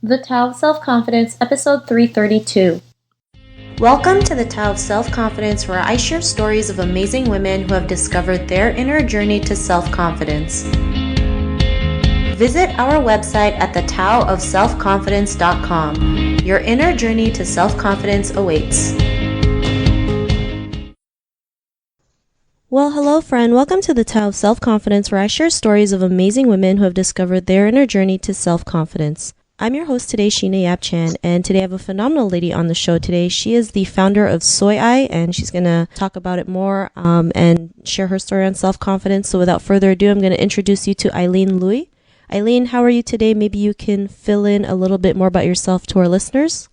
The Tao of Self-Confidence, episode 332. Welcome to the Tao of Self-Confidence, where I share stories of amazing women who have discovered their inner journey to self-confidence. Visit our website at thetaoofselfconfidence.com. Your inner journey to self-confidence awaits. Well, hello friend. Welcome to the Tao of Self-Confidence, where I share stories of amazing women who have discovered their inner journey to self-confidence. I'm your host today, Sheena Yap-Chan, and today I have a phenomenal lady on the show today. She is the founder of SoyAi, and she's going to talk about it more and share her story on self-confidence. So without further ado, I'm going to introduce you to Eileen Lui. Eileen, how are you today? Maybe you can fill in a little bit more about yourself to our listeners.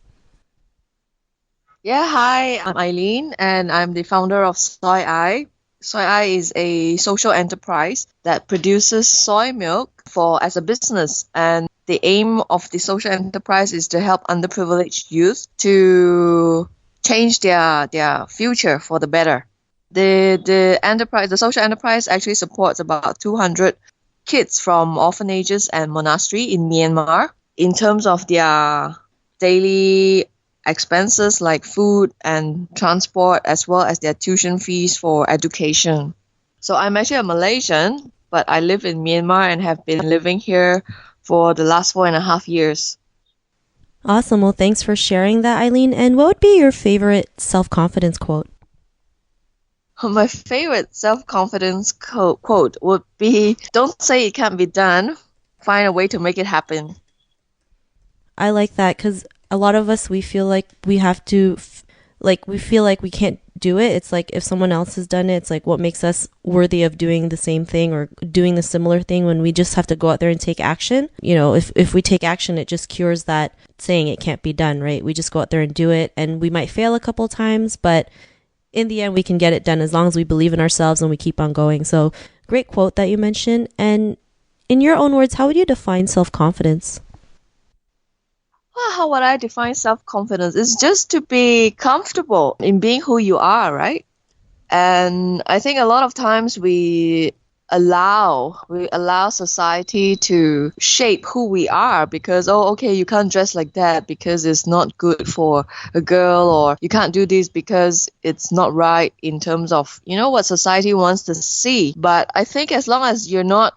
Yeah, hi, I'm Eileen, and I'm the founder of SoyAi. SoyAi is a social enterprise that produces soy milk as a business, and the aim of the social enterprise is to help underprivileged youth to change their future for the better. The social enterprise actually supports about 200 kids from orphanages and monastery in Myanmar in terms of their daily expenses like food and transport, as well as their tuition fees for education. So I'm actually a Malaysian, but I live in Myanmar and have been living here for the last 4.5 years. Awesome. Well, thanks for sharing that, Eileen. And what would be your favorite self-confidence quote? My favorite self-confidence quote would be, "Don't say it can't be done, find a way to make it happen." I like that because a lot of us, we feel like we have to, we feel like we can't do it. It's like if someone else has done it, it's like what makes us worthy of doing the same thing or doing the similar thing when we just have to go out there and take action. You know, if we take action, it just cures that saying it can't be done, right? We just go out there and do it, and we might fail a couple times, but in the end, we can get it done as long as we believe in ourselves and we keep on going. So great quote that you mentioned. And in your own words, how would you define self-confidence? Well, how would I define self-confidence? It's just to be comfortable in being who you are, right? And I think a lot of times we allow society to shape who we are because, okay, you can't dress like that because it's not good for a girl, or you can't do this because it's not right in terms of, what society wants to see. But I think as long as you're not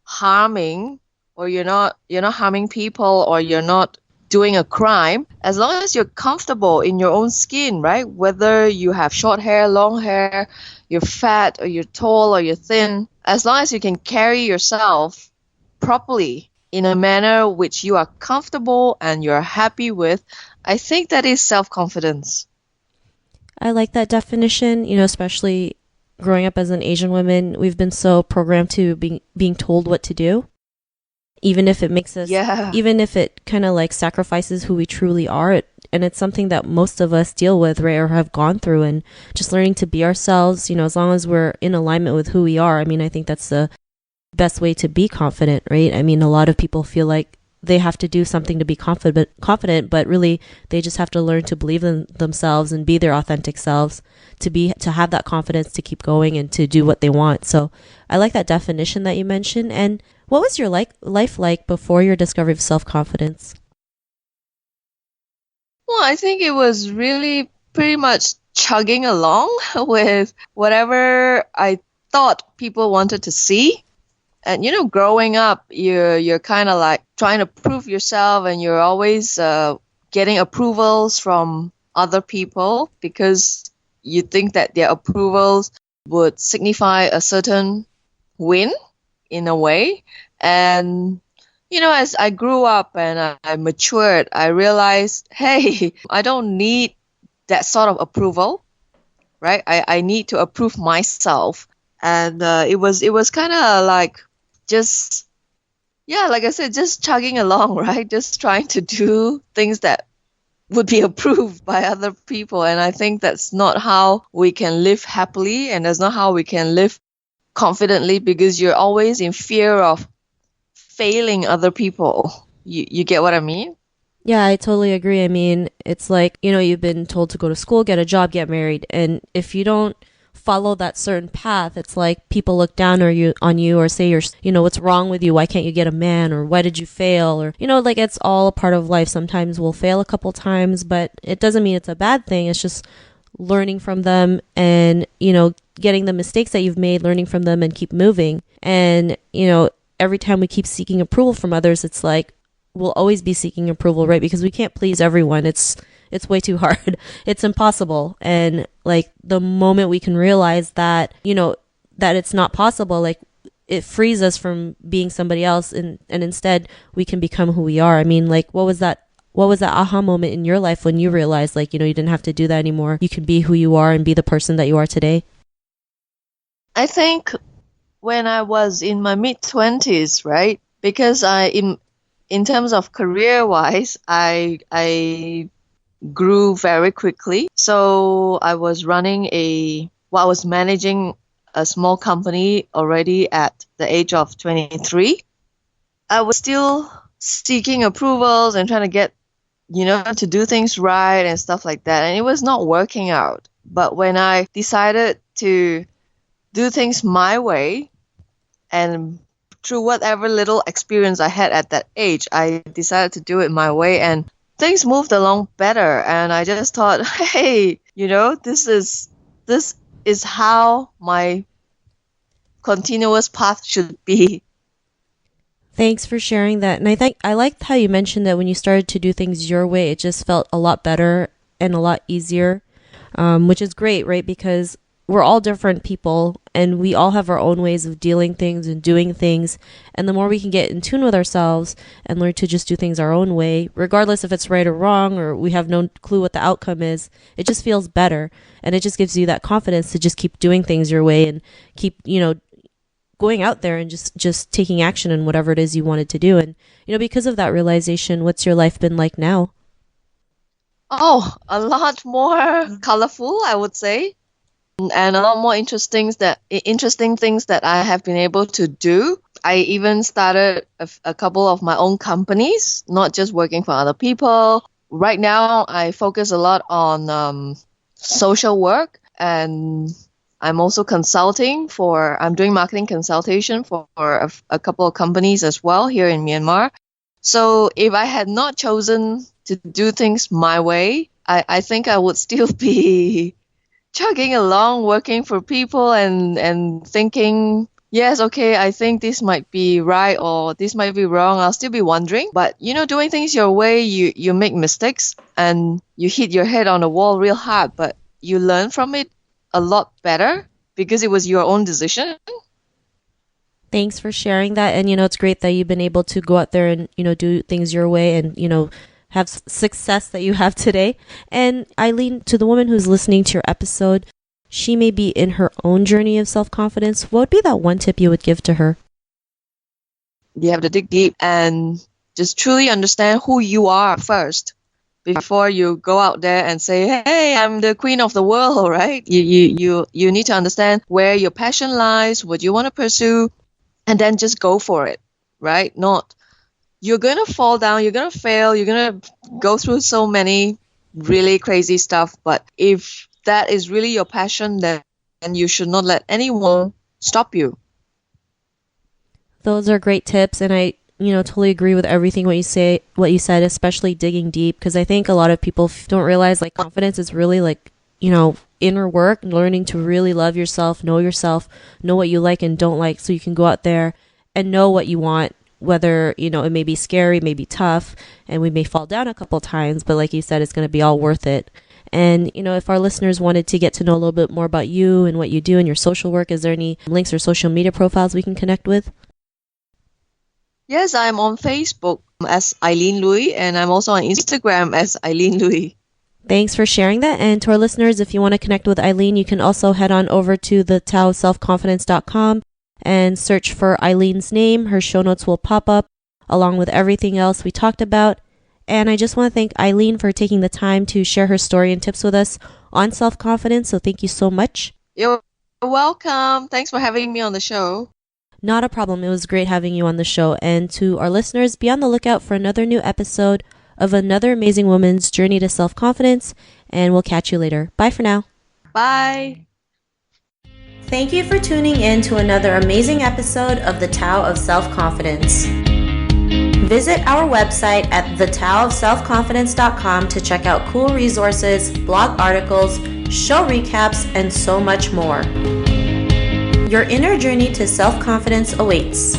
harming, or you're not harming people, or you're not doing a crime, as long as you're comfortable in your own skin, right? Whether you have short hair, long hair, you're fat or you're tall or you're thin, as long as you can carry yourself properly in a manner which you are comfortable and you're happy with, I think that is self-confidence. I like that definition, especially growing up as an Asian woman, we've been so programmed to being told what to do. Even if it makes us, even if it kind of like sacrifices who we truly are, and it's something that most of us deal with, right, or have gone through, and just learning to be ourselves, as long as we're in alignment with who we are. I mean, I think that's the best way to be confident, right? I mean, a lot of people feel like they have to do something to be confident, but really they just have to learn to believe in themselves and be their authentic selves, to have that confidence to keep going and to do what they want. So I like that definition that you mentioned. And what was your life like before your discovery of self-confidence? Well, I think it was really pretty much chugging along with whatever I thought people wanted to see. And, growing up, you're kind of like trying to prove yourself, and you're always getting approvals from other people because you think that their approvals would signify a certain win in a way. And, as I grew up and I matured, I realized, hey, I don't need that sort of approval, right? I need to approve myself. And it was kind of like just, like I said, just chugging along, right? Just trying to do things that would be approved by other people. And I think that's not how we can live happily, and that's not how we can live confidently, because you're always in fear of failing other people. You get what I mean? Yeah, I totally agree. I mean, it's like, you've been told to go to school, get a job, get married. And if you don't follow that certain path, it's like people look down on you or say what's wrong with you? Why can't you get a man? Or why did you fail? Or, like it's all a part of life. Sometimes we'll fail a couple times, but it doesn't mean it's a bad thing. It's just learning from them and, getting the mistakes that you've made, learning from them and keep moving. And, every time we keep seeking approval from others, it's like we'll always be seeking approval, right? Because we can't please everyone. It's way too hard. It's impossible. And like the moment we can realize that, that it's not possible, like it frees us from being somebody else and instead we can become who we are. I mean, like what was that aha moment in your life when you realized like, you didn't have to do that anymore? You can be who you are and be the person that you are today. I think when I was in my mid-20s, right? Because in terms of career-wise, I grew very quickly. So I was I was managing a small company already at the age of 23. I was still seeking approvals and trying to get, to do things right and stuff like that. And it was not working out. But when I decided to do things my way, and through whatever little experience I had at that age, I decided to do it my way and things moved along better. And I just thought, hey, this is how my continuous path should be. Thanks for sharing that. And I liked how you mentioned that when you started to do things your way, it just felt a lot better and a lot easier, which is great, right? Because we're all different people and we all have our own ways of dealing things and doing things. And the more we can get in tune with ourselves and learn to just do things our own way, regardless if it's right or wrong, or we have no clue what the outcome is, it just feels better. And it just gives you that confidence to just keep doing things your way and keep, going out there and just taking action in whatever it is you wanted to do. And, because of that realization, what's your life been like now? Oh, a lot more colorful, I would say. And a lot more interesting things that I have been able to do. I even started a couple of my own companies, not just working for other people. Right now, I focus a lot on social work, and I'm also I'm doing marketing consultation for a couple of companies as well here in Myanmar. So if I had not chosen to do things my way, I think I would still be chugging along, working for people and thinking, yes, okay, I think this might be right or this might be wrong. I'll still be wondering. But, doing things your way, you make mistakes and you hit your head on the wall real hard, but you learn from it a lot better because it was your own decision. Thanks for sharing that. And, it's great that you've been able to go out there and, do things your way and, have success that you have today. And Eileen, to the woman who's listening to your episode, she may be in her own journey of self-confidence. What would be that one tip you would give to her? You have to dig deep and just truly understand who you are first before you go out there and say, hey, I'm the queen of the world, right? You need to understand where your passion lies, what you want to pursue, and then just go for it, right? You're going to fall down, you're going to fail, you're going to go through so many really crazy stuff. But if that is really your passion, then you should not let anyone stop you. Those are great tips. And I, totally agree with everything what you said, especially digging deep. Because I think a lot of people don't realize like confidence is really like, inner work, learning to really love yourself, know what you like and don't like, so you can go out there and know what you want. Whether, it may be scary, may be tough, and we may fall down a couple times, but like you said, it's going to be all worth it. And, if our listeners wanted to get to know a little bit more about you and what you do in your social work, is there any links or social media profiles we can connect with? Yes, I'm on Facebook as Eileen Lui, and I'm also on Instagram as Eileen Lui. Thanks for sharing that. And to our listeners, if you want to connect with Eileen, you can also head on over to thetaoselfconfidence.com and search for Eileen's name. Her show notes will pop up along with everything else we talked about. And I just want to thank Eileen for taking the time to share her story and tips with us on self-confidence. So thank you so much. You're welcome. Thanks for having me on the show. Not a problem. It was great having you on the show. And to our listeners, be on the lookout for another new episode of another amazing woman's journey to self-confidence. And we'll catch you later. Bye for now. Bye. Thank you for tuning in to another amazing episode of The Tao of Self-Confidence. Visit our website at thetaoofselfconfidence.com to check out cool resources, blog articles, show recaps, and so much more. Your inner journey to self-confidence awaits.